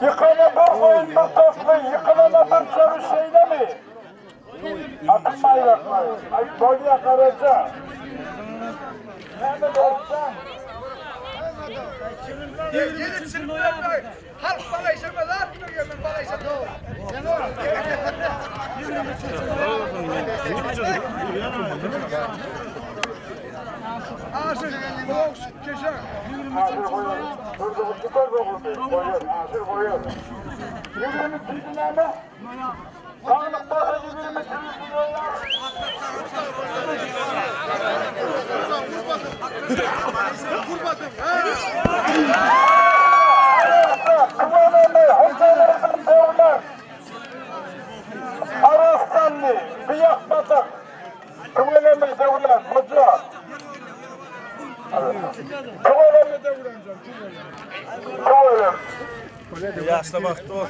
Yıkana bir koyun bir toplu, yıkılana bir çarı şeyde mi? Atın bayrakları, ay boyuna karaca. Nerede doğacağım? Gelip sınıflarına halk bana işemez, artık yemin bana işemez. Aşır, boks, keşe. Aşır buyur. Burada bu çıkar buyur. Buyur, aşır buyur. Birbirimi çizdin mi? Kanlık basa birbirimi çizdin ya. Kurbadım. Kıvanalı, hocalarımın devler. Arastanlı, Biyak Batak. Kıvanalı devler, hoca. Kıvanalı devler. Kıvanalı. Yaşlı baktı o.